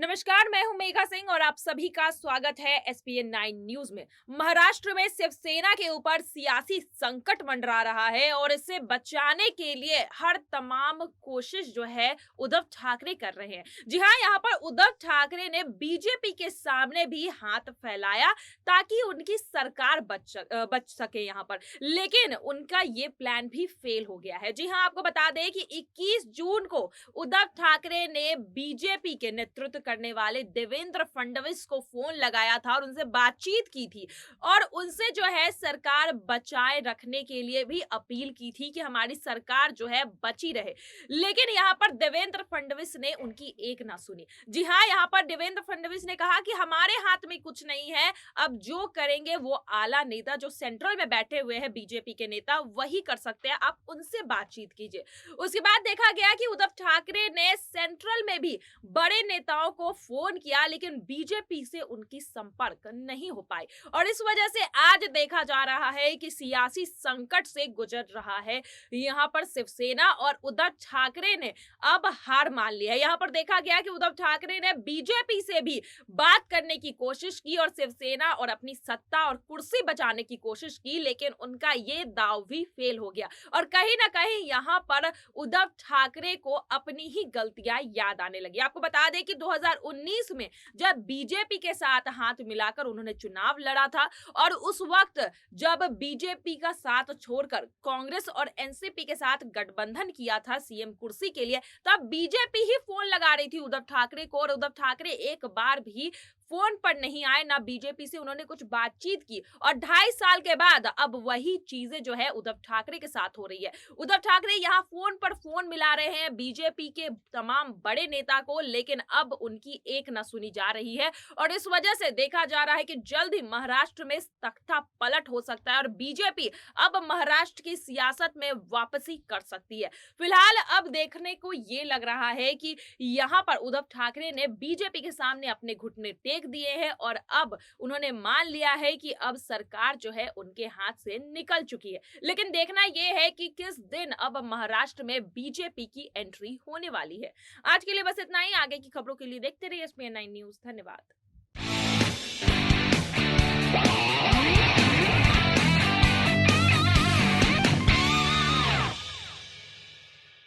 नमस्कार, मैं हूं मेघा सिंह और आप सभी का स्वागत है एसपीएन 9 न्यूज में। महाराष्ट्र में शिवसेना के ऊपर सियासी संकट मंडरा रहा है और इसे बचाने के लिए हर तमाम कोशिश जो है उद्धव ठाकरे कर रहे हैं। जी हां, यहां पर उद्धव ठाकरे ने बीजेपी के सामने भी हाथ फैलाया ताकि उनकी सरकार बच सके यहां पर, लेकिन उनका ये प्लान भी फेल हो गया है। जी हां, आपको बता दें कि 21 जून को उद्धव ठाकरे ने बीजेपी के नेतृत्व करने वाले देवेंद्र फडणवीस को फोन लगाया था और उनसे बातचीत की थी और उनसे जो है सरकार बचाए रखने के लिए भी अपील की थी कि हमारी सरकार जो है बची रहे। लेकिन यहाँ पर देवेंद्र फडणवीस ने उनकी एक ना सुनी। जी हाँ, यहाँ पर देवेंद्र फडणवीस ने कहा कि हमारे हाथ में कुछ नहीं है, अब जो करेंगे वो आला नेता जो सेंट्रल में बैठे हुए हैं बीजेपी के नेता वही कर सकते हैं, आप उनसे बातचीत कीजिए। उसके बाद देखा गया कि उद्धव ठाकरे ने सेंट्रल में भी बड़े नेताओं को फोन किया, लेकिन बीजेपी से उनकी संपर्क नहीं हो पाई और इस वजह से आज देखा जा रहा है कि सियासी संकट से गुजर रहा है यहां पर शिवसेना और उद्धव ठाकरे ने अब हार मान ली है। यहां पर देखा गया कि उद्धव ठाकरे ने बीजेपी से भी बात करने की कोशिश की और शिवसेना और अपनी सत्ता और कुर्सी बचाने की कोशिश की, लेकिन उनका ये दाव भी फेल हो गया और कहीं ना कहीं यहां पर उद्धव ठाकरे को अपनी ही गलतियां याद आने लगी। आपको बता दें कि 2019 में जब बीजेपी के साथ हाथ मिलाकर उन्होंने चुनाव लड़ा था और उस वक्त जब बीजेपी का साथ छोड़कर कांग्रेस और एनसीपी के साथ गठबंधन किया था सीएम कुर्सी के लिए, तब बीजेपी ही फोन लगा रही थी उद्धव ठाकरे को और उद्धव ठाकरे एक बार भी फोन पर नहीं आए, ना बीजेपी से उन्होंने कुछ बातचीत की और 2.5 साल के बाद अब वही चीजें जो है उद्धव ठाकरे के साथ हो रही है। उद्धव ठाकरे यहाँ फोन पर फोन मिला रहे हैं बीजेपी के तमाम बड़े नेता को, लेकिन अब उनकी एक न सुनी जा रही है और इस वजह से देखा जा रहा है कि जल्द ही महाराष्ट्र में तख्ता पलट हो सकता है और बीजेपी अब महाराष्ट्र की सियासत में वापसी कर सकती है। फिलहाल अब देखने को ये लग रहा है कि यहाँ पर उद्धव ठाकरे ने बीजेपी के सामने अपने घुटने टेक दिए हैं और अब उन्होंने मान लिया है कि अब सरकार जो है उनके हाथ से निकल चुकी है। लेकिन देखना यह है कि किस दिन अब महाराष्ट्र में बीजेपी की एंट्री होने वाली है। आज के लिए बस इतना ही। आगे की खबरों के लिए देखते रहिए एसपीएन 9 न्यूज। धन्यवाद।